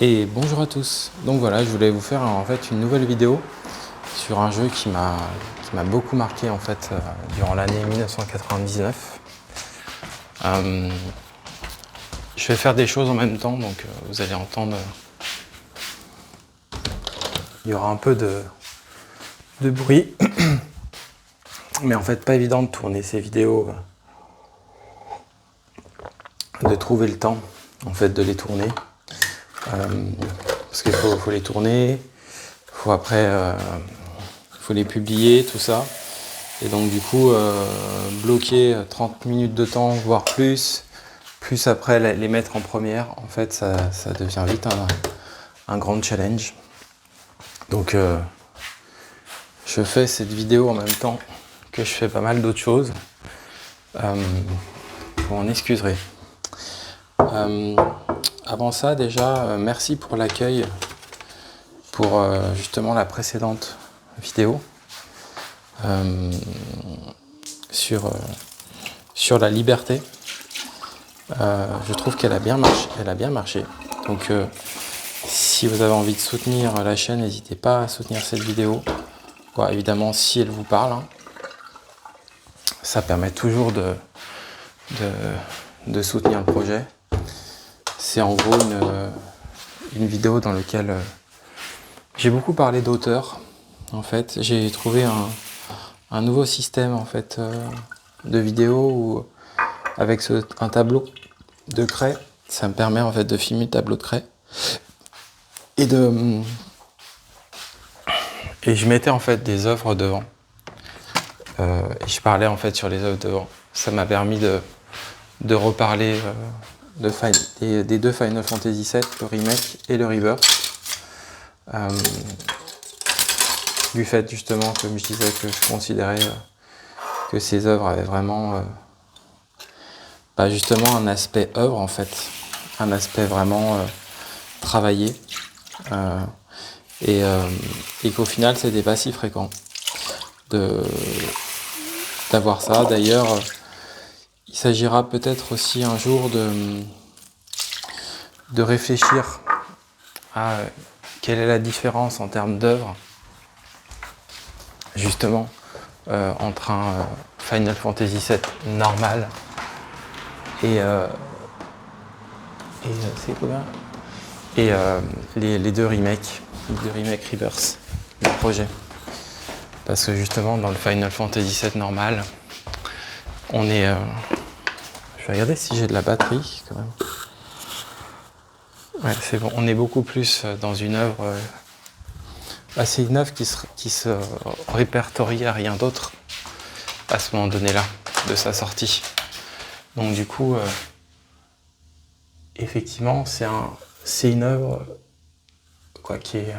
Et bonjour à tous. Donc voilà, je voulais vous faire en fait une nouvelle vidéo sur un jeu qui m'a beaucoup marqué en fait durant l'année 1999. Je vais faire des choses en même temps, donc vous allez entendre. Il y aura un peu de bruit, mais en fait pas évident de tourner ces vidéos, de trouver le temps en fait de les tourner, parce qu'il faut les tourner, faut après faut les publier, tout ça. Et donc du coup, bloquer 30 minutes de temps, voire plus après les mettre en première, en fait, ça devient vite un grand challenge. Donc je fais cette vidéo en même temps que je fais pas mal d'autres choses. Vous m'en excuserez. Avant ça, déjà, merci pour l'accueil pour justement la précédente vidéo. Sur la liberté, je trouve qu'elle a bien marché. Donc si vous avez envie de soutenir la chaîne, n'hésitez pas à soutenir cette vidéo. Bon, évidemment, si elle vous parle, ça permet toujours de soutenir le projet. C'est en gros une vidéo dans laquelle j'ai beaucoup parlé d'auteurs. En fait, j'ai trouvé un nouveau système en fait de vidéo où, avec un tableau de craie, ça me permet en fait de filmer le tableau de craie et je mettais en fait des œuvres devant et je parlais en fait sur les œuvres devant. Ça m'a permis de reparler des deux Final Fantasy VII, le remake et le Rebirth. Du fait justement, comme je disais, que je considérais que ces œuvres avaient vraiment justement un aspect œuvre en fait, un aspect vraiment travaillé, et qu'au final c'était pas si fréquent d'avoir ça. D'ailleurs, il s'agira peut-être aussi un jour de réfléchir à quelle est la différence en termes d'œuvre justement entre un Final Fantasy VII normal et c'est combien et les deux remakes Rebirth, le projet. Parce que justement dans le Final Fantasy VII normal, on est je vais regarder si j'ai de la batterie quand même. Ouais, c'est bon, on est beaucoup plus dans une œuvre. C'est une œuvre qui se répertorie à rien d'autre à ce moment donné là, de sa sortie. Donc du coup, effectivement, c'est une œuvre qui est.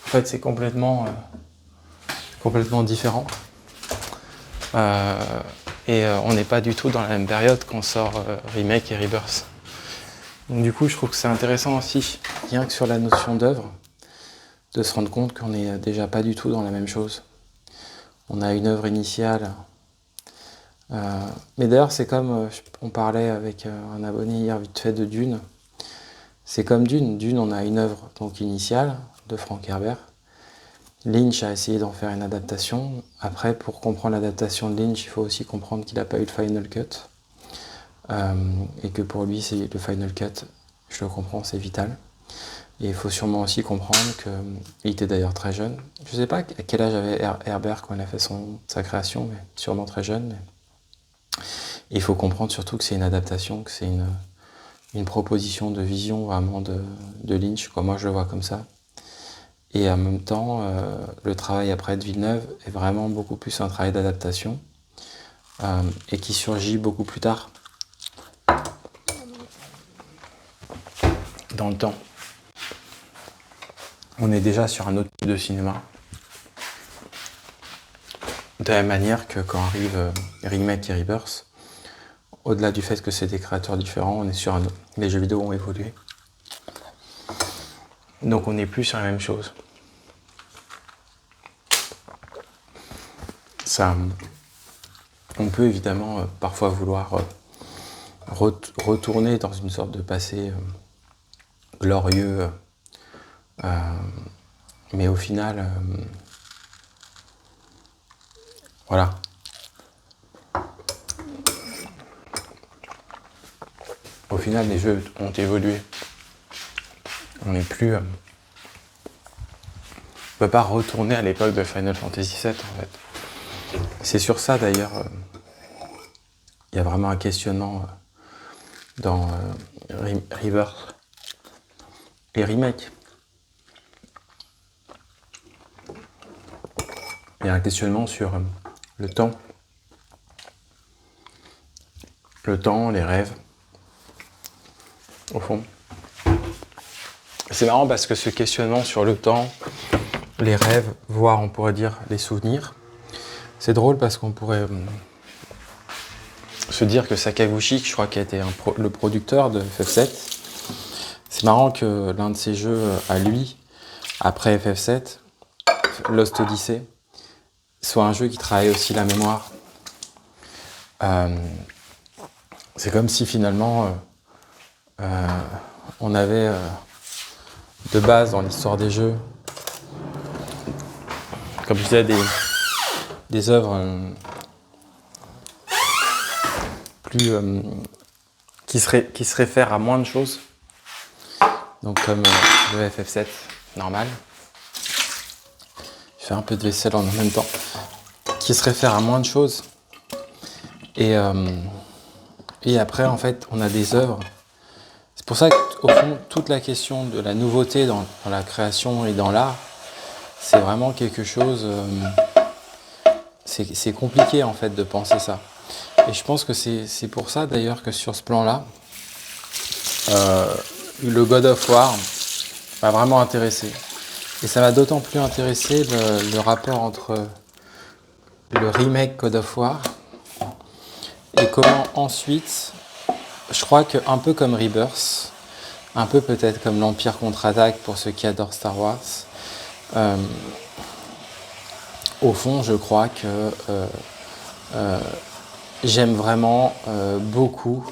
En fait, c'est complètement différent. On n'est pas du tout dans la même période qu'on sort Remake et Rebirth. Donc du coup, je trouve que c'est intéressant aussi, rien que sur la notion d'œuvre, de se rendre compte qu'on n'est déjà pas du tout dans la même chose. On a une œuvre initiale. Mais d'ailleurs, c'est comme on parlait avec un abonné hier vite fait de Dune. C'est comme Dune. Dune, on a une œuvre donc initiale de Frank Herbert. Lynch a essayé d'en faire une adaptation. Après, pour comprendre l'adaptation de Lynch, il faut aussi comprendre qu'il n'a pas eu le Final Cut. Et que pour lui, c'est le Final Cut, je le comprends, c'est vital. Et il faut sûrement aussi comprendre qu'il était d'ailleurs très jeune. Je ne sais pas à quel âge avait Herbert quand il a fait sa création, mais sûrement très jeune. Mais il faut comprendre surtout que c'est une adaptation, que c'est une proposition de vision vraiment de Lynch, quoi. Moi je le vois comme ça. Et en même temps, le travail après de Villeneuve est vraiment beaucoup plus un travail d'adaptation et qui surgit beaucoup plus tard dans le temps. On est déjà sur un autre type de cinéma. De la même manière que quand arrive Remake et Rebirth, au-delà du fait que c'est des créateurs différents, on est sur les jeux vidéo ont évolué. Donc on n'est plus sur la même chose. Ça, on peut évidemment parfois vouloir retourner dans une sorte de passé glorieux, mais au final, voilà. Au final, les jeux ont évolué. On n'est plus... on peut pas retourner à l'époque de Final Fantasy VII, en fait. C'est sur ça, d'ailleurs, il y a vraiment un questionnement dans Rebirth et Remake. Il y a un questionnement sur le temps. Le temps, les rêves, au fond. C'est marrant parce que ce questionnement sur le temps, les rêves, voire on pourrait dire les souvenirs, c'est drôle parce qu'on pourrait se dire que Sakaguchi, je crois qu'il a été le producteur de FF7, c'est marrant que l'un de ses jeux à lui, après FF7, Lost Odyssey, soit un jeu qui travaille aussi la mémoire. C'est comme si finalement on avait de base dans l'histoire des jeux, comme je disais, des œuvres plus qui se réfèrent à moins de choses, donc comme le FF7 normal. Je fais un peu de vaisselle en même temps, qui se réfèrent à moins de choses, et après en fait on a des œuvres. C'est pour ça qu'au fond toute la question de la nouveauté dans la création et dans l'art, c'est vraiment quelque chose, c'est compliqué en fait de penser ça. Et je pense que c'est pour ça d'ailleurs que sur ce plan-là, le God of War m'a vraiment intéressé. Et ça m'a d'autant plus intéressé le rapport entre le remake God of War et comment ensuite, je crois qu'un peu comme Rebirth, un peu peut-être comme l'Empire contre-attaque pour ceux qui adorent Star Wars, au fond je crois que j'aime vraiment beaucoup,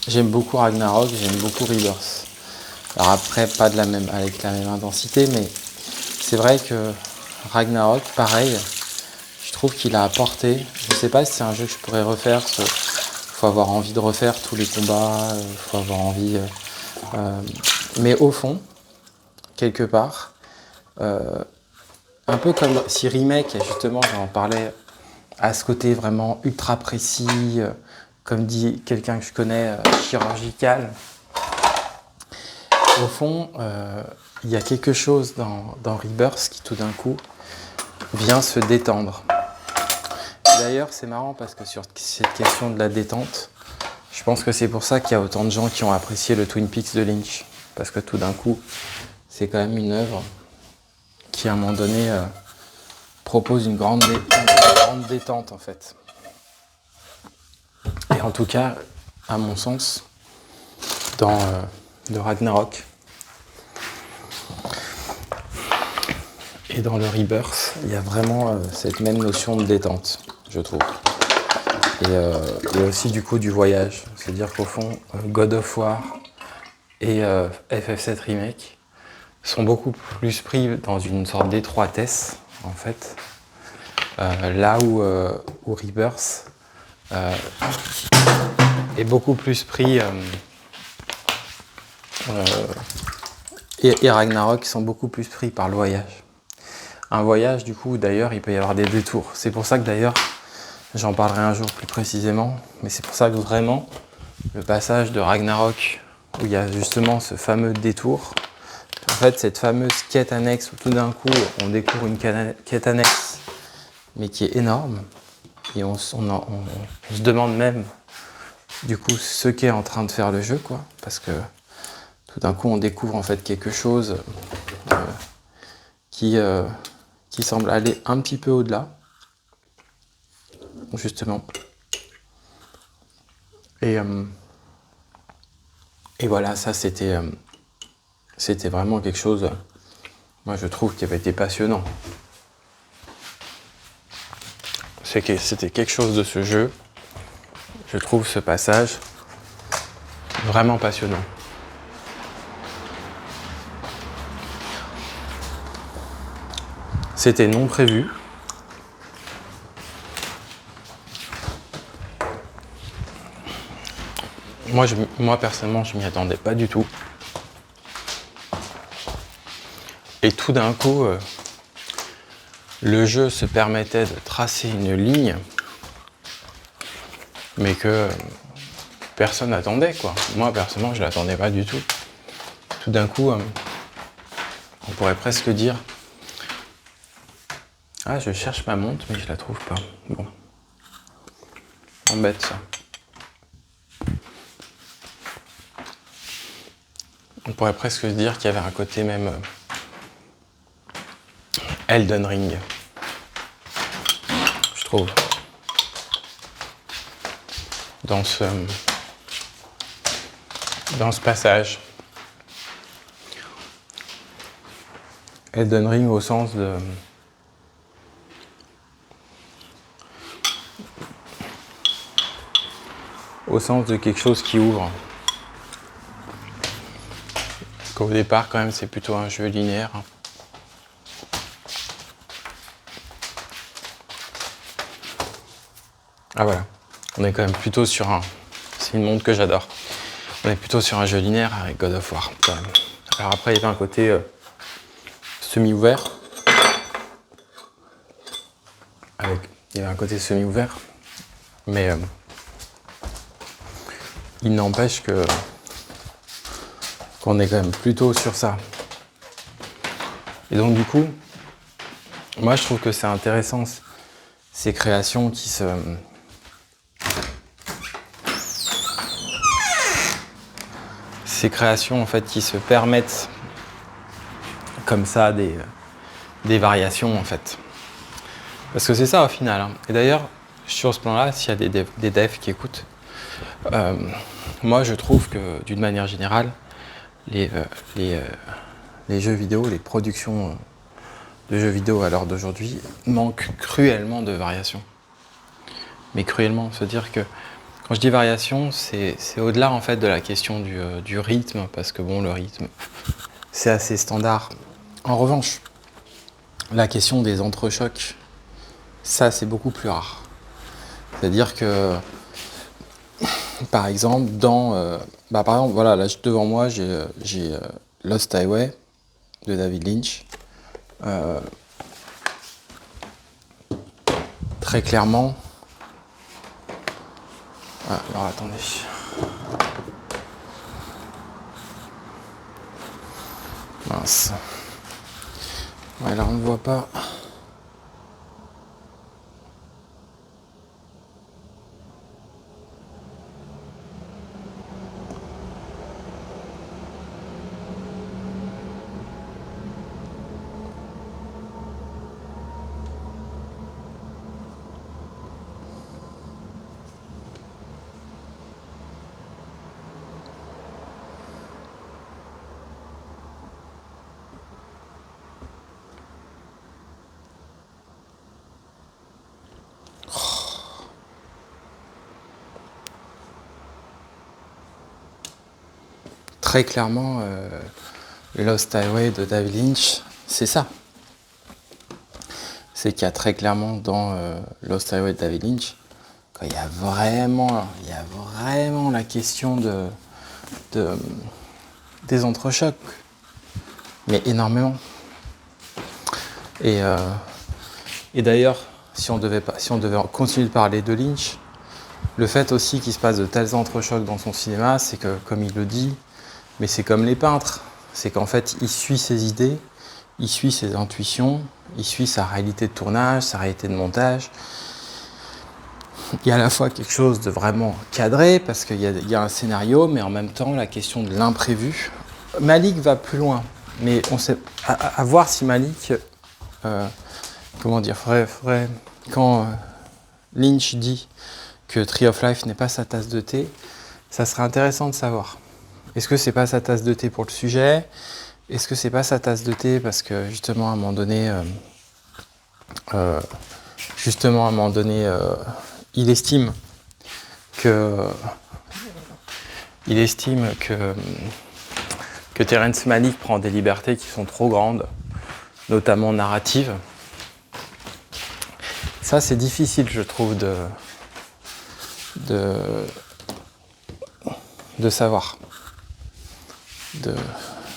j'aime beaucoup Ragnarok, j'aime beaucoup Rebirth. Alors après, pas avec la même intensité, mais c'est vrai que Ragnarok, pareil, je trouve qu'il a apporté, je sais pas si c'est un jeu que je pourrais refaire, il faut avoir envie de refaire tous les combats, il faut avoir envie... mais au fond, quelque part, un peu comme si Remake, justement, j'en parlais, à ce côté vraiment ultra précis, comme dit quelqu'un que je connais, chirurgical. Au fond, il y a quelque chose dans Rebirth qui tout d'un coup vient se détendre. D'ailleurs, c'est marrant parce que sur cette question de la détente, je pense que c'est pour ça qu'il y a autant de gens qui ont apprécié le Twin Peaks de Lynch. Parce que tout d'un coup, c'est quand même une œuvre qui, à un moment donné, propose une grande détente, en fait. Et en tout cas, à mon sens, dans de Ragnarok et dans le Rebirth, il y a vraiment cette même notion de détente, je trouve. Et aussi du coup du voyage. C'est-à-dire qu'au fond, God of War et FF7 Remake sont beaucoup plus pris dans une sorte d'étroitesse, en fait. Là où Rebirth est beaucoup plus pris... et Ragnarok sont beaucoup plus pris par le voyage. Un voyage, du coup, d'ailleurs, il peut y avoir des détours. C'est pour ça que, d'ailleurs, j'en parlerai un jour plus précisément, mais c'est pour ça que vraiment, le passage de Ragnarok, où il y a justement ce fameux détour, en fait, cette fameuse quête annexe, où tout d'un coup, on découvre une quête annexe, mais qui est énorme, et on se demande même, du coup, ce qu'est en train de faire le jeu, quoi, parce que tout d'un coup, on découvre en fait quelque chose qui semble aller un petit peu au-delà, justement. Et voilà, ça c'était vraiment quelque chose, moi je trouve, qui avait été passionnant. C'était quelque chose de ce jeu, je trouve ce passage vraiment passionnant. C'était non prévu. Moi personnellement, je m'y attendais pas du tout. Et tout d'un coup, le jeu se permettait de tracer une ligne, mais que personne n'attendait, quoi. Moi personnellement, je l'attendais pas du tout. Tout d'un coup, on pourrait presque dire, ah, je cherche ma montre, mais je la trouve pas. Bon, embête ça. On pourrait presque se dire qu'il y avait un côté même Elden Ring, je trouve, dans ce passage. Elden Ring au sens de quelque chose qui ouvre. Qu'au départ, quand même, c'est plutôt un jeu linéaire. Ah voilà, on est quand même plutôt sur un... C'est une montre que j'adore. On est plutôt sur un jeu linéaire avec God of War, quand même. Alors après, il y avait un côté semi-ouvert. Il y avait un côté semi-ouvert. Mais il n'empêche qu'on est quand même plutôt sur ça. Et donc du coup, moi je trouve que c'est intéressant ces créations qui se... Ces créations en fait qui se permettent comme ça des variations en fait. Parce que c'est ça au final. Hein. Et d'ailleurs, sur ce plan-là, s'il y a des devs qui écoutent, moi je trouve que d'une manière générale, les jeux vidéo, les productions de jeux vidéo à l'heure d'aujourd'hui manquent cruellement de variations. Mais cruellement, se dire que quand je dis variation, c'est au-delà en fait de la question du rythme, parce que bon, le rythme, c'est assez standard. En revanche, la question des entrechocs, ça c'est beaucoup plus rare. C'est-à-dire que, par exemple, par exemple, voilà, là devant moi, j'ai Lost Highway de David Lynch. Très clairement. Ah, alors attendez. Mince. Ouais, là on ne voit pas. Très clairement, Lost Highway de David Lynch, c'est ça. C'est qu'il y a très clairement dans Lost Highway de David Lynch, quand il y a vraiment la question des entrechocs, mais énormément. Et d'ailleurs, si on devait continuer de parler de Lynch, le fait aussi qu'il se passe de tels entrechocs dans son cinéma, c'est que, comme il le dit, mais c'est comme les peintres, c'est qu'en fait, il suit ses idées, il suit ses intuitions, il suit sa réalité de tournage, sa réalité de montage. Il y a à la fois quelque chose de vraiment cadré, parce qu'il y a un scénario, mais en même temps, la question de l'imprévu. Malick va plus loin, mais on sait, à voir si Malick, comment dire, quand Lynch dit que Tree of Life n'est pas sa tasse de thé, ça serait intéressant de savoir. Est-ce que c'est pas sa tasse de thé pour le sujet? Est-ce que c'est pas sa tasse de thé parce que justement à un moment donné, il estime que Terrence Malick prend des libertés qui sont trop grandes, notamment narratives, Ça, c'est difficile, je trouve, de savoir,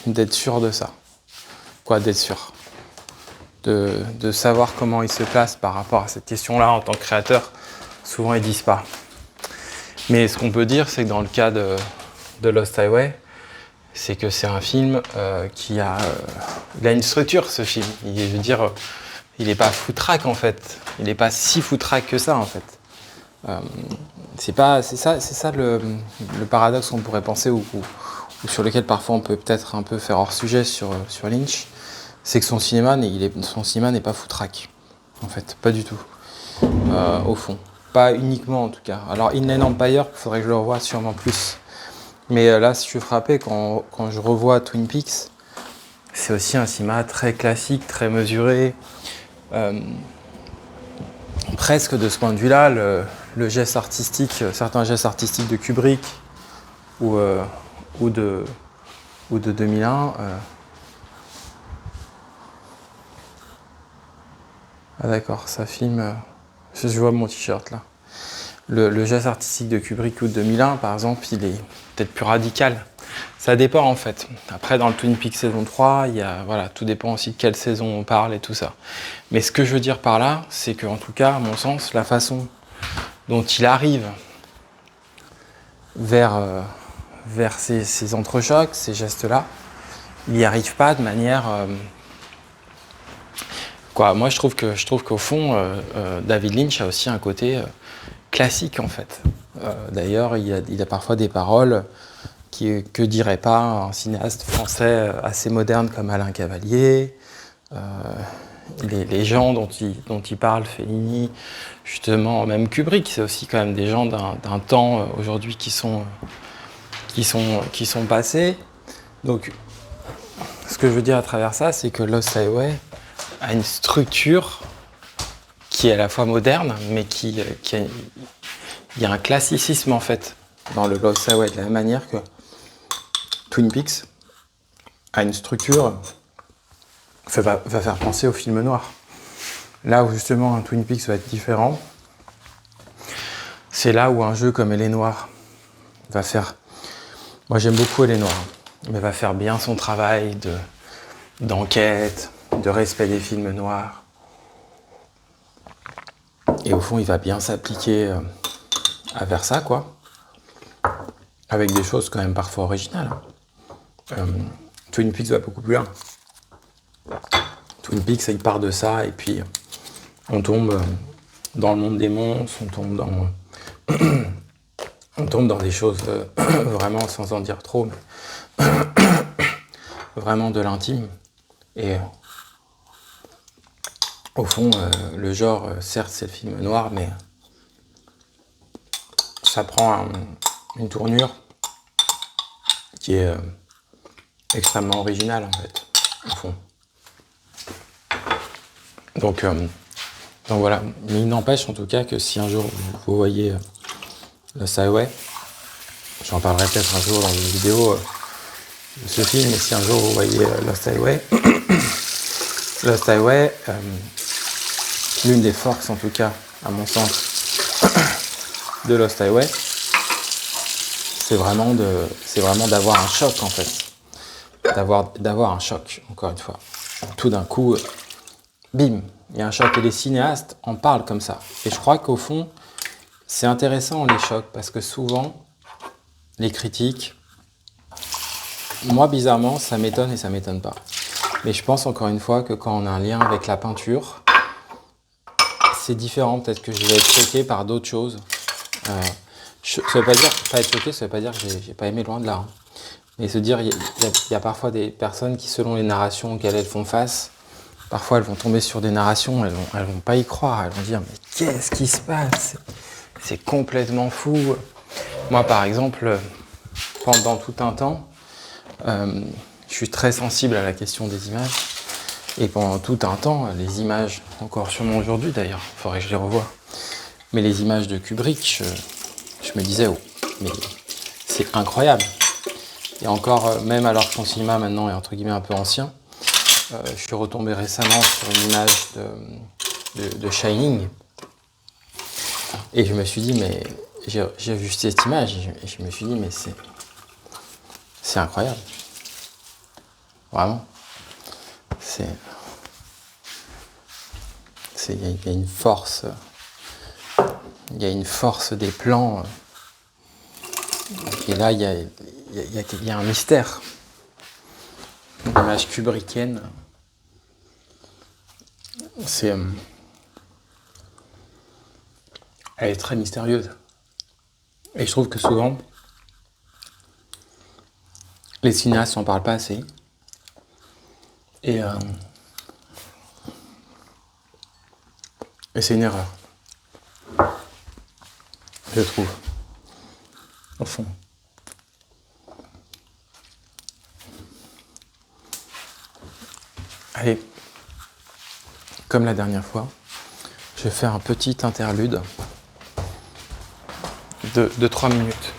d'être sûr de ça. Quoi, d'être sûr? De savoir comment ils se placent par rapport à cette question-là en tant que créateur. Souvent, ils disent pas. Mais ce qu'on peut dire, c'est que dans le cas de Lost Highway, c'est que c'est un film il a une structure, ce film. Je veux dire, il n'est pas foutraque en fait. Il n'est pas si foutraque que ça en fait. C'est ça le paradoxe qu'on pourrait penser ou sur lequel parfois on peut peut-être un peu faire hors sujet sur Lynch. C'est que son cinéma n'est pas foutraque en fait, pas du tout. Au fond, pas uniquement en tout cas. Alors Inland Empire, il faudrait que je le revoie sûrement plus. Mais là, si je suis frappé, quand je revois Twin Peaks, c'est aussi un cinéma très classique, très mesuré. Presque de ce point de vue-là, le geste artistique, certains gestes artistiques de Kubrick ou de 2001. Ah d'accord, ça filme. Je vois mon t-shirt là. Le geste artistique de Kubrick ou de 2001, par exemple, il est peut-être plus radical. Ça dépend en fait. Après, dans le Twin Peaks saison 3, tout dépend aussi de quelle saison on parle et tout ça. Mais ce que je veux dire par là, c'est qu'en tout cas, à mon sens, la façon dont il arrive vers ces entrechocs, ces gestes-là, il n'y arrive pas de manière... Moi, je trouve qu'au fond, David Lynch a aussi un côté classique en fait. D'ailleurs, il a parfois des paroles que dirait pas un cinéaste français assez moderne comme Alain Cavalier. Les gens dont il parle, Fellini, justement, même Kubrick, c'est aussi quand même des gens d'un temps aujourd'hui qui sont passés. Donc, ce que je veux dire à travers ça, c'est que Lost Highway a une structure qui est à la fois moderne, mais il y a un classicisme en fait dans le Lost Highway, de la même manière que Twin Peaks a une structure va faire penser au film noir. Là où justement un Twin Peaks va être différent, c'est là où un jeu comme Elle est noire va faire... Moi j'aime beaucoup Elle est noire, mais va faire bien son travail d'enquête, de respect des films noirs. Et au fond, il va bien s'appliquer à faire ça, quoi. Avec des choses quand même parfois originales. Twin Peaks va beaucoup plus loin. Twin Peaks, il part de ça, et puis on tombe dans le monde des monstres, on tombe dans des choses vraiment, sans en dire trop, mais vraiment de l'intime. Et au fond, le genre, certes, c'est le film noir, mais ça prend une tournure qui est extrêmement originale, en fait, au fond. Donc voilà. Mais il n'empêche, en tout cas, que si un jour vous voyez Lost Highway, j'en parlerai peut-être un jour dans une vidéo de ce film, mais si un jour vous voyez Lost Highway, Lost Highway, l'une des forces, en tout cas, à mon sens, de Lost Highway, c'est vraiment d'avoir un choc, en fait. D'avoir un choc, encore une fois. Tout d'un coup, bim, il y a un choc, et les cinéastes en parlent comme ça. Et je crois qu'au fond, c'est intéressant les chocs, parce que souvent, les critiques, moi bizarrement, ça m'étonne et ça m'étonne pas. Mais je pense encore une fois que quand on a un lien avec la peinture, c'est différent. Peut-être que je vais être choqué par d'autres choses. Ça veut pas dire, pas être choqué, ça veut pas dire que j'ai pas aimé, loin de là. Hein. Mais se dire, il y a parfois des personnes qui, selon les narrations auxquelles elles font face, parfois elles vont tomber sur des narrations, elles vont pas y croire, elles vont dire mais qu'est-ce qui se passe? C'est complètement fou. Moi par exemple, pendant tout un temps, je suis très sensible à la question des images. Et pendant tout un temps, les images, encore sûrement aujourd'hui d'ailleurs, il faudrait que je les revoie, mais les images de Kubrick, je me disais, oh, mais c'est incroyable. Et encore, même alors que son cinéma maintenant est entre guillemets un peu ancien, je suis retombé récemment sur une image de Shining, Et je me suis dit, mais j'ai vu cette image et je me suis dit, mais c'est incroyable. Vraiment. Il y a une force. Il y a une force des plans. Et là, il y a un mystère. L'image kubrickienne, elle est très mystérieuse. Et je trouve que souvent, les cinéastes n'en parlent pas assez. Et c'est une erreur, je trouve, au fond. Allez, comme la dernière fois, je vais faire un petit interlude de 3 minutes.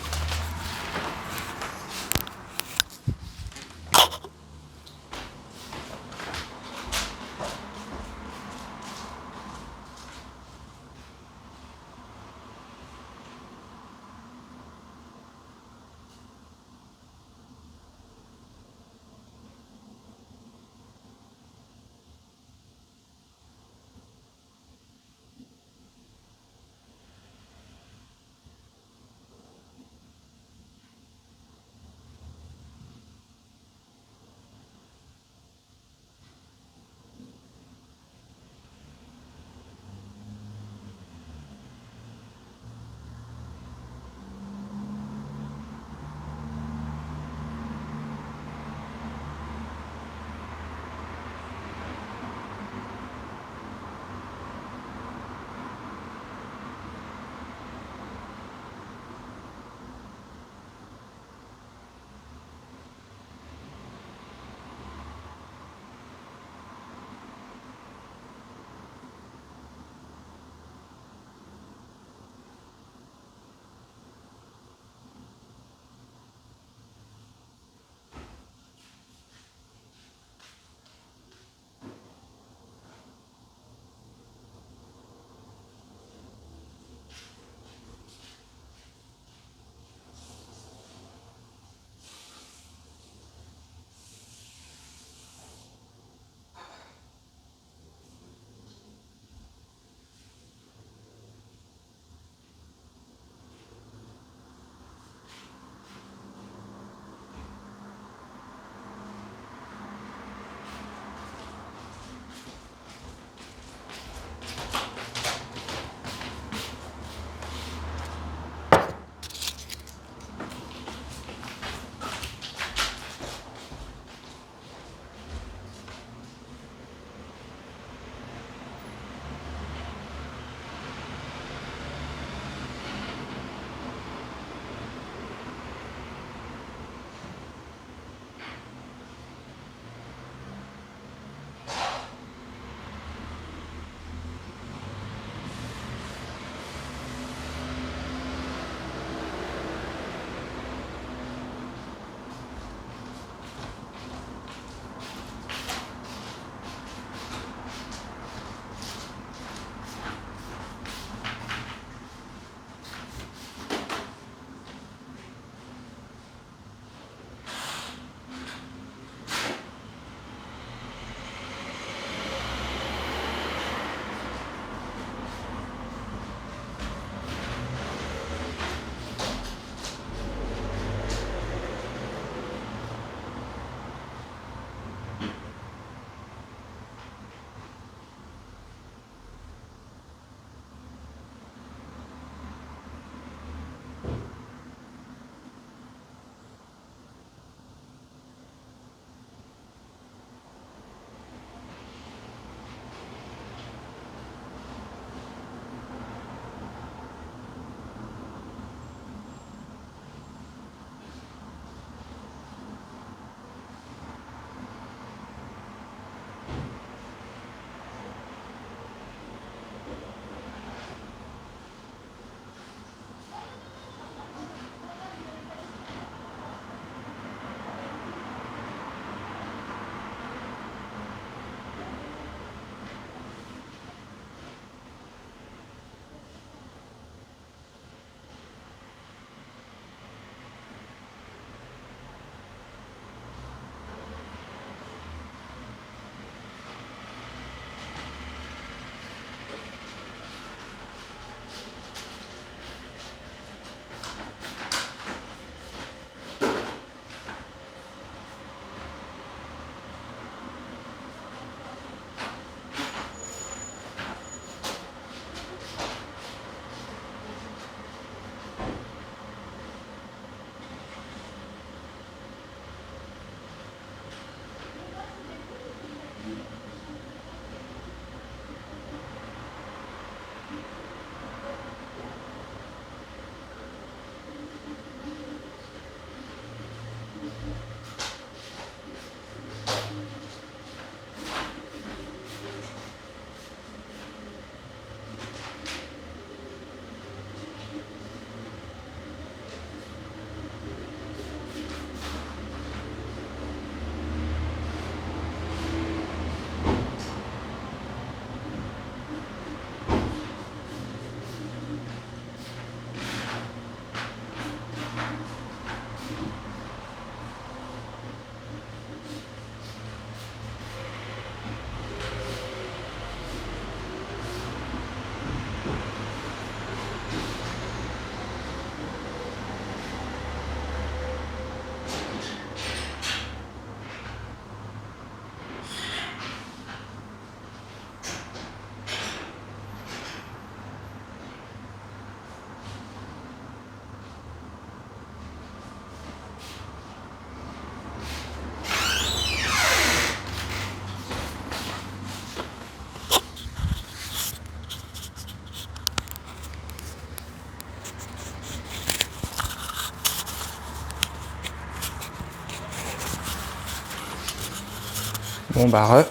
Bon bah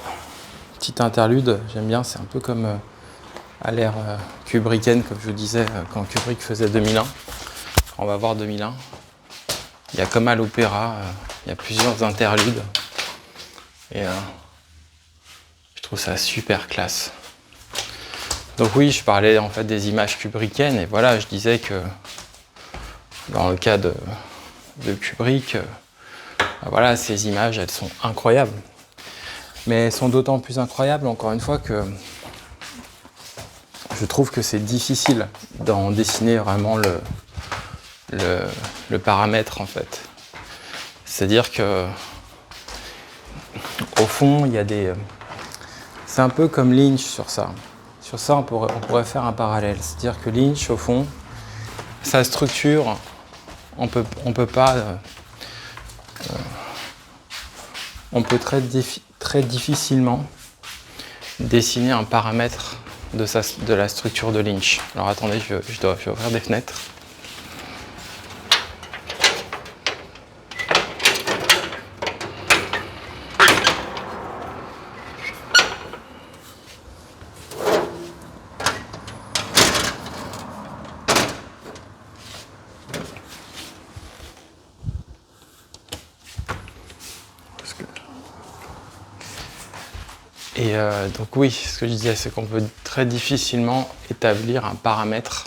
petite interlude, j'aime bien, c'est un peu comme à l'ère kubrickienne, comme je vous disais, quand Kubrick faisait 2001. On va voir 2001. Il y a comme à l'opéra, il y a plusieurs interludes. Et je trouve ça super classe. Donc oui, je parlais en fait des images kubrickiennes, et voilà, je disais que dans le cas de Kubrick, voilà, ces images, elles sont incroyables. Mais elles sont d'autant plus incroyables, encore une fois, que je trouve que c'est difficile d'en dessiner vraiment le paramètre, en fait. C'est-à-dire que, au fond, il y a des... C'est un peu comme Lynch sur ça. Sur ça, on pourrait faire un parallèle. C'est-à-dire que Lynch, au fond, sa structure, on peut très difficilement dessiner un paramètre de la structure de Lynch. Alors attendez, je vais ouvrir des fenêtres. Et donc oui, ce que je disais, c'est qu'on peut très difficilement établir un paramètre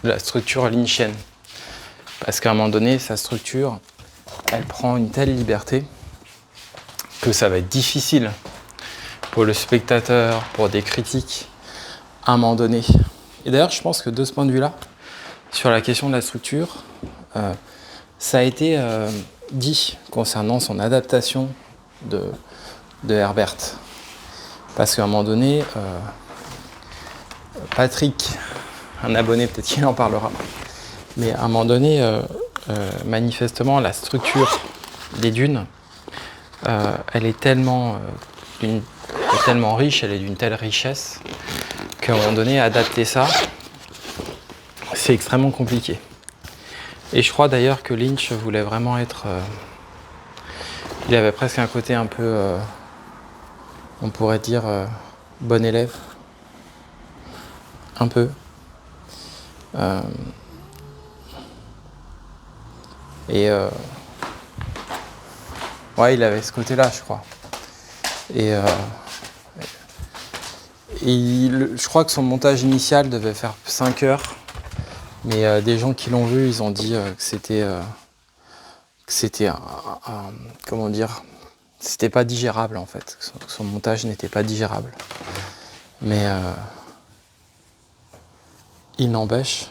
de la structure lynchienne. Parce qu'à un moment donné, sa structure, elle prend une telle liberté que ça va être difficile pour le spectateur, pour des critiques, à un moment donné. Et d'ailleurs, je pense que de ce point de vue-là, sur la question de la structure, ça a été dit concernant son adaptation de Herbert. Parce qu'à un moment donné, Patrick, un abonné, peut-être qu'il en parlera, mais à un moment donné, manifestement, la structure des dunes, elle est tellement riche, elle est d'une telle richesse, qu'à un moment donné, adapter ça, c'est extrêmement compliqué. Et je crois d'ailleurs que Lynch voulait vraiment être... il avait presque un côté un peu... on pourrait dire bon élève, un peu. Ouais, il avait ce côté-là, je crois. Je crois que son montage initial devait faire 5 heures, mais des gens qui l'ont vu, ils ont dit que c'était comment dire, c'était pas digérable en fait. Son montage n'était pas digérable. Mais il n'empêche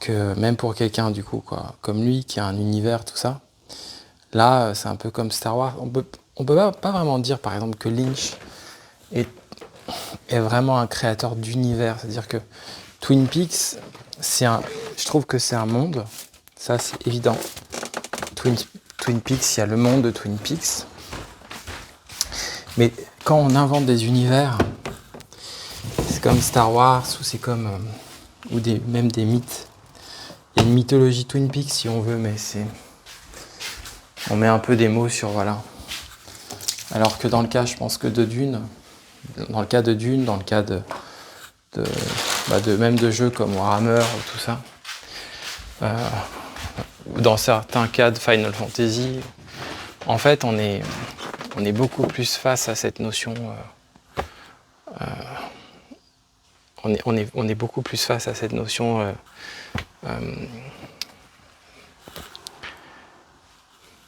que même pour quelqu'un du coup, quoi, comme lui, qui a un univers, tout ça, là, c'est un peu comme Star Wars. On peut pas vraiment dire, par exemple, que Lynch est vraiment un créateur d'univers. C'est-à-dire que Twin Peaks, je trouve que c'est un monde, ça c'est évident. Twin Peaks, il y a le monde de Twin Peaks. Mais quand on invente des univers, c'est comme Star Wars, ou c'est comme... même des mythes. Il y a une mythologie Twin Peaks si on veut, mais c'est... On met un peu des mots sur... Voilà. Alors que dans le cas, je pense que de Dune, dans le cas même de jeux comme Warhammer ou tout ça, ou dans certains cas de Final Fantasy, en fait, on est beaucoup plus face à cette notion... on est beaucoup plus face à cette notion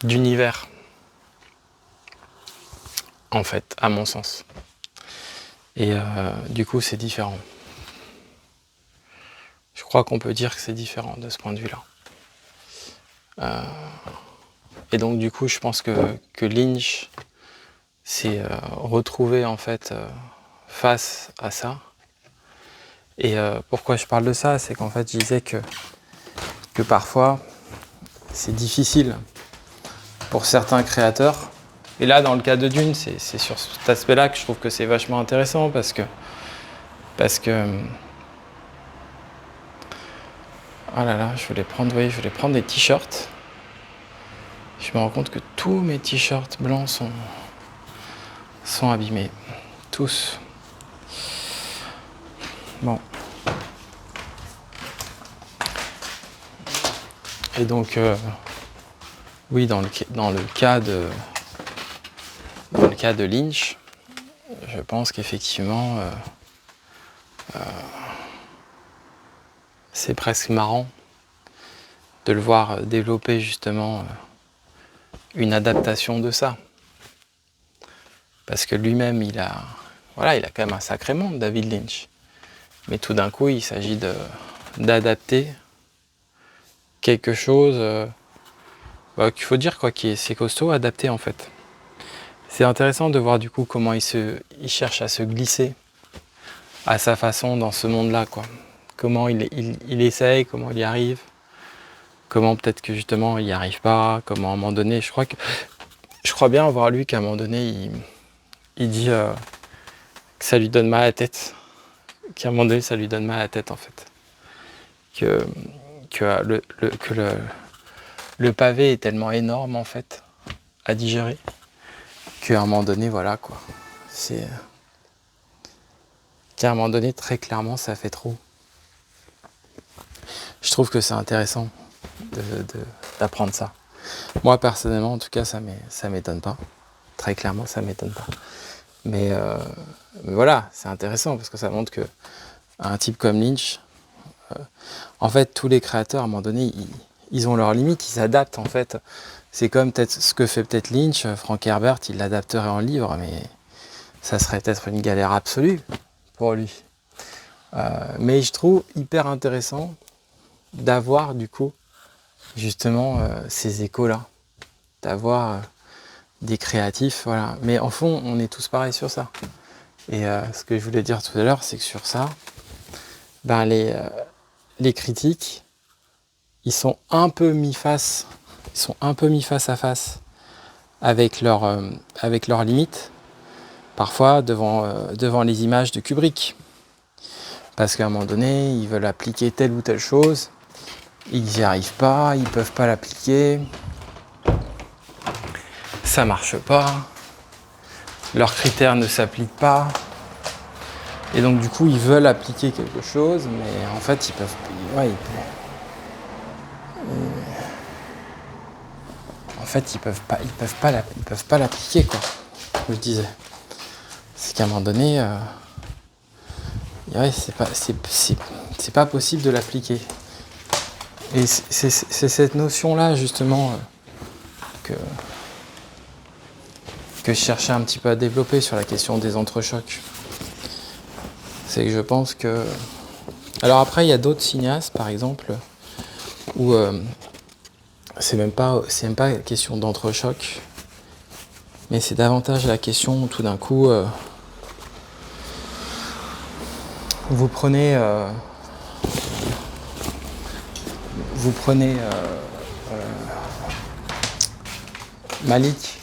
d'univers, en fait, à mon sens. Et du coup, c'est différent. Je crois qu'on peut dire que c'est différent de ce point de vue-là. Et donc, du coup, je pense que Lynch s'est retrouvé, en fait, face à ça. Et pourquoi je parle de ça, c'est qu'en fait, je disais que parfois, c'est difficile pour certains créateurs. Et là, dans le cas de Dune, c'est sur cet aspect-là que je trouve que c'est vachement intéressant parce que oh là là, je voulais prendre des t-shirts. Je me rends compte que tous mes t-shirts blancs sont sont abîmés. Tous. Bon. Et donc, oui, dans le cas de Lynch, je pense qu'effectivement, c'est presque marrant de le voir développer justement une adaptation de ça. Parce que lui-même, il a quand même un sacré monde, David Lynch. Mais tout d'un coup, il s'agit d'adapter quelque chose qu'il faut dire quoi, c'est costaud, adapté en fait. C'est intéressant de voir du coup comment il cherche à se glisser à sa façon dans ce monde-là, quoi. Comment il essaye, comment il y arrive, comment peut-être que justement il n'y arrive pas, comment à un moment donné, je crois bien avoir lu qu'à un moment donné, il dit que ça lui donne mal à la tête, qu'à un moment donné ça lui donne mal à la tête en fait. Que le pavé est tellement énorme en fait à digérer qu'à un moment donné, voilà quoi. Qu'à un moment donné, très clairement, ça fait trop. Je trouve que c'est intéressant d'apprendre ça. Moi, personnellement, en tout cas, ça m'étonne pas. Très clairement, ça m'étonne pas. Mais voilà, c'est intéressant parce que ça montre que un type comme Lynch, en fait, tous les créateurs, à un moment donné, ils ont leurs limites, ils s'adaptent, en fait. C'est comme peut-être ce que fait peut-être Lynch, Frank Herbert, il l'adapterait en livre, mais ça serait peut-être une galère absolue pour lui. Mais je trouve hyper intéressant d'avoir du coup justement ces échos-là, d'avoir des créatifs, voilà. Mais en fond, on est tous pareils sur ça. Et ce que je voulais dire tout à l'heure, c'est que sur ça, ben les critiques, ils sont un peu mis face à face avec leurs limites, parfois devant les images de Kubrick. Parce qu'à un moment donné, ils veulent appliquer telle ou telle chose, ils n'y arrivent pas, ils ne peuvent pas l'appliquer, ça ne marche pas, leurs critères ne s'appliquent pas, et donc du coup ils veulent appliquer quelque chose, mais en fait ils peuvent pas l'appliquer quoi. Comme je disais, c'est qu'à un moment donné, c'est pas possible de l'appliquer. Et c'est cette notion-là, justement, que je cherchais un petit peu à développer sur la question des entrechocs. C'est que je pense que... Alors après, il y a d'autres cinéastes, par exemple, où c'est même pas la question d'entrechoc, mais c'est davantage la question, tout d'un coup, vous prenez Malick.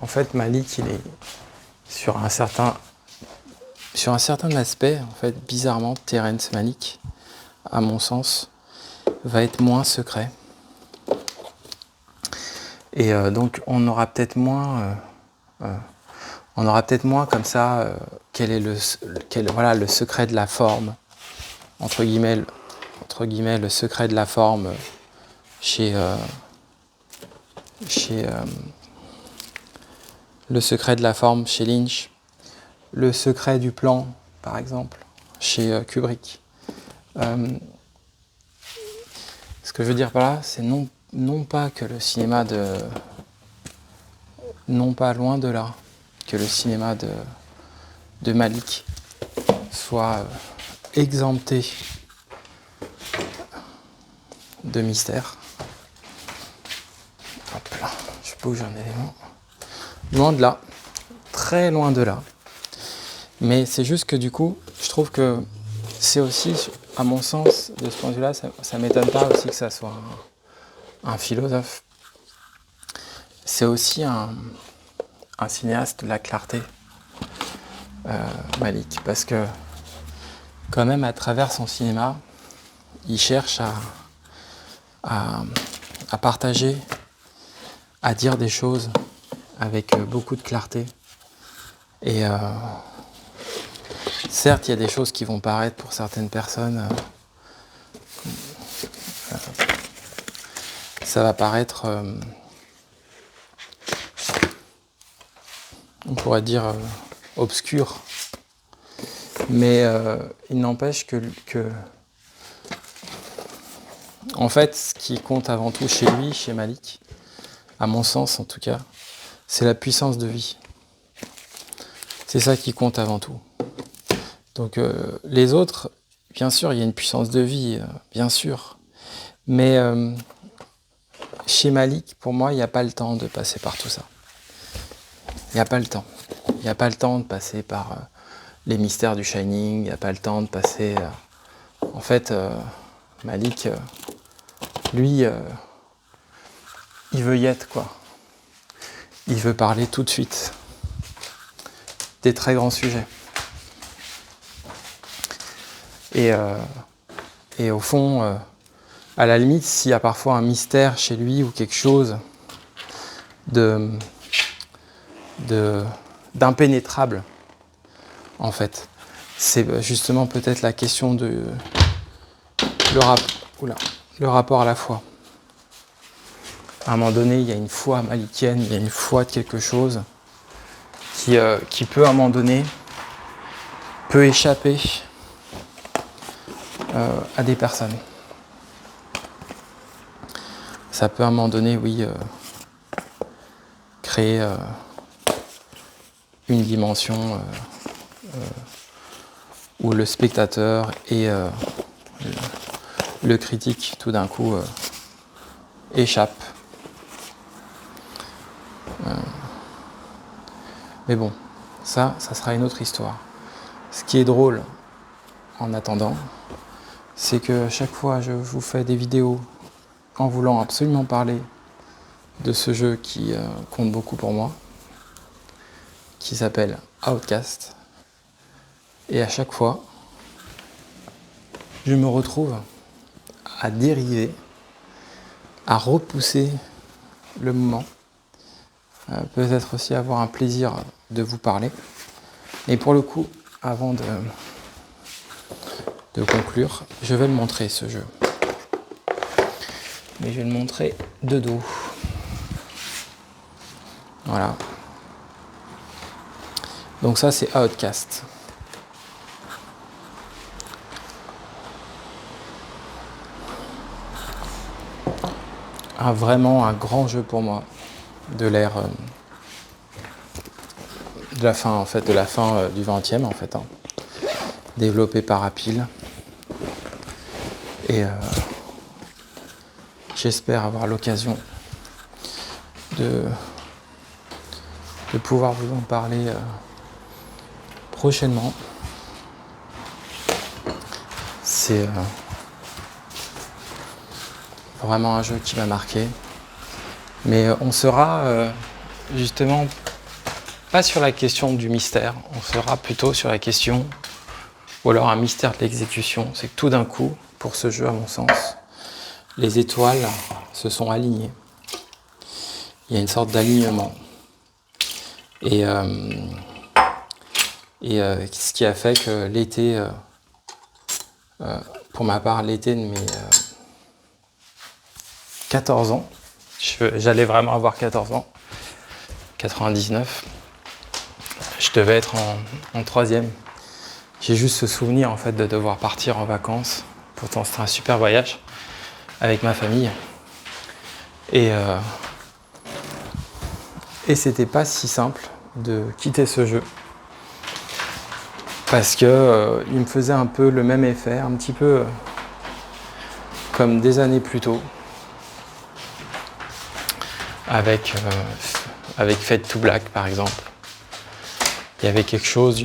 En fait, Malick, il est sur un certain aspect, en fait, bizarrement, Terrence Malick, à mon sens, va être moins secret. Et donc, on aura peut-être moins comme ça quel est le secret de la forme, entre guillemets, le secret de la forme chez le secret de la forme chez Lynch, le secret du plan, par exemple, chez Kubrick. Ce que je veux dire par là, c'est non pas que le cinéma non pas loin de là, que le cinéma de Malick soit exempté de mystère. Hop là, je bouge un élément. Loin de là, très loin de là. Mais c'est juste que du coup, je trouve que c'est aussi, à mon sens, de ce point de vue-là, ça m'étonne pas aussi que ça soit un philosophe. C'est aussi un cinéaste de la clarté, Malick, parce que quand même, à travers son cinéma, il cherche à partager, à dire des choses avec beaucoup de clarté, Et certes, il y a des choses qui vont paraître pour certaines personnes, ça va paraître, on pourrait dire, obscur. Mais il n'empêche que, en fait, ce qui compte avant tout chez lui, chez Malik, à mon sens en tout cas, c'est la puissance de vie. C'est ça qui compte avant tout. Donc les autres, bien sûr, il y a une puissance de vie, bien sûr. Mais chez Malik, pour moi, il n'y a pas le temps de passer par tout ça. Il n'y a pas le temps. Il n'y a pas le temps de passer par les mystères du Shining. Il n'y a pas le temps de passer... En fait, Malik, lui, il veut y être, quoi. Il veut parler tout de suite des très grands sujets. Et au fond, à la limite, s'il y a parfois un mystère chez lui ou quelque chose d'impénétrable, en fait, c'est justement peut-être la question de le rapport à la foi. À un moment donné, il y a une foi malikienne, il y a une foi de quelque chose qui peut, à un moment donné, peut échapper à des personnes. Ça peut, à un moment donné, oui, créer une dimension où le spectateur et le critique, tout d'un coup, échappent. Mais bon, ça sera une autre histoire. Ce qui est drôle, en attendant, c'est que chaque fois je vous fais des vidéos en voulant absolument parler de ce jeu qui compte beaucoup pour moi, qui s'appelle Outcast. Et à chaque fois, je me retrouve à dériver, à repousser le moment, peut-être aussi avoir un plaisir de vous parler. Et pour le coup, avant de conclure, je vais le montrer, ce jeu. Mais je vais le montrer de dos. Voilà. Donc ça, c'est Outcast. Vraiment un grand jeu pour moi de l'ère de la fin du 20e en fait, développé par Apple. Et j'espère avoir l'occasion de pouvoir vous en parler prochainement. C'est vraiment un jeu qui m'a marqué. Mais on sera justement pas sur la question du mystère, on sera plutôt sur la question, ou alors un mystère de l'exécution. C'est que tout d'un coup, pour ce jeu à mon sens, les étoiles se sont alignées. Il y a une sorte d'alignement. Et ce qui a fait que l'été, pour ma part, l'été de mes 14 ans, j'allais vraiment avoir 14 ans, 99, je devais être en troisième. J'ai juste ce souvenir en fait de devoir partir en vacances. Pourtant c'était un super voyage avec ma famille. Et c'était pas si simple de quitter ce jeu. Parce que il me faisait un peu le même effet, un petit peu comme des années plus tôt. Avec Fade to Black par exemple. Il y avait quelque chose,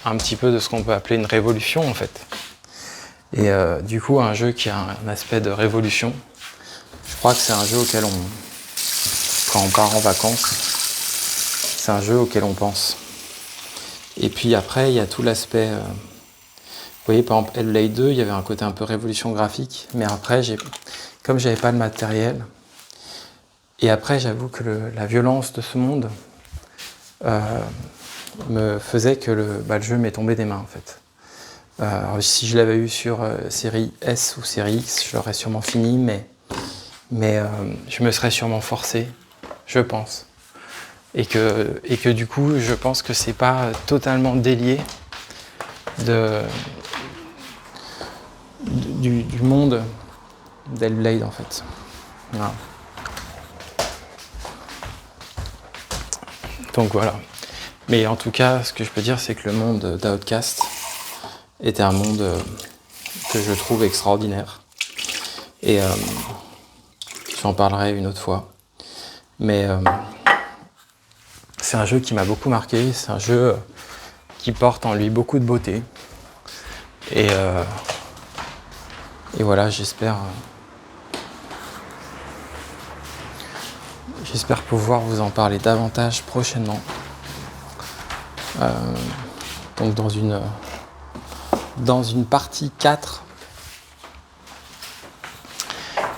un petit peu de ce qu'on peut appeler une révolution en fait. Et du coup un jeu qui a un aspect de révolution, je crois que c'est un jeu auquel quand on part en vacances, c'est un jeu auquel on pense. Et puis après il y a tout l'aspect, vous voyez par exemple Hellblade 2, il y avait un côté un peu révolution graphique, mais après comme j'avais pas le matériel, et après j'avoue que la violence de ce monde me faisait que le jeu m'est tombé des mains en fait. Alors, si je l'avais eu sur série S ou série X, je l'aurais sûrement fini, mais je me serais sûrement forcé, je pense. Et que du coup, je pense que c'est pas totalement délié du monde d'Hellblade en fait. Voilà. Donc voilà. Mais en tout cas, ce que je peux dire, c'est que le monde d'Outcast était un monde que je trouve extraordinaire. Et j'en parlerai une autre fois. Mais c'est un jeu qui m'a beaucoup marqué. C'est un jeu qui porte en lui beaucoup de beauté. Et voilà, j'espère pouvoir vous en parler davantage prochainement. Donc dans une partie 4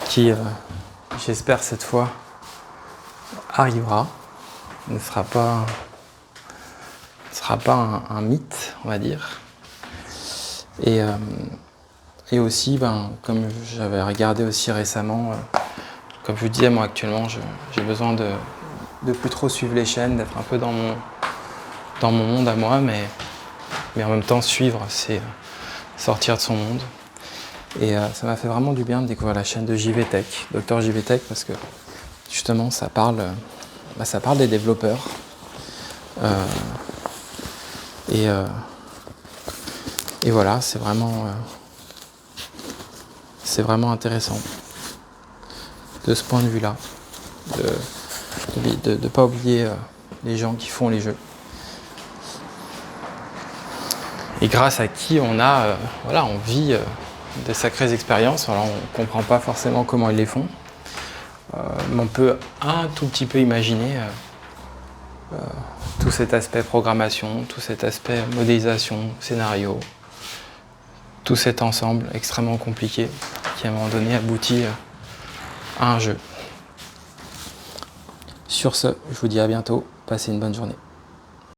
qui, j'espère cette fois, arrivera. Ne sera pas un mythe, on va dire. Et aussi, comme j'avais regardé aussi récemment, comme je vous disais, moi actuellement, j'ai besoin de plus trop suivre les chaînes, d'être un peu dans mon monde à moi, mais en même temps suivre, c'est sortir de son monde. Et ça m'a fait vraiment du bien de découvrir la chaîne de JVTech, Dr JVTech, parce que justement ça parle des développeurs. Et voilà, c'est vraiment intéressant de ce point de vue-là, de ne pas oublier les gens qui font les jeux. Et grâce à qui on vit des sacrées expériences. Alors on ne comprend pas forcément comment ils les font, mais on peut un tout petit peu imaginer tout cet aspect programmation, tout cet aspect modélisation, scénario, tout cet ensemble extrêmement compliqué qui à un moment donné aboutit à un jeu. Sur ce, je vous dis à bientôt, passez une bonne journée.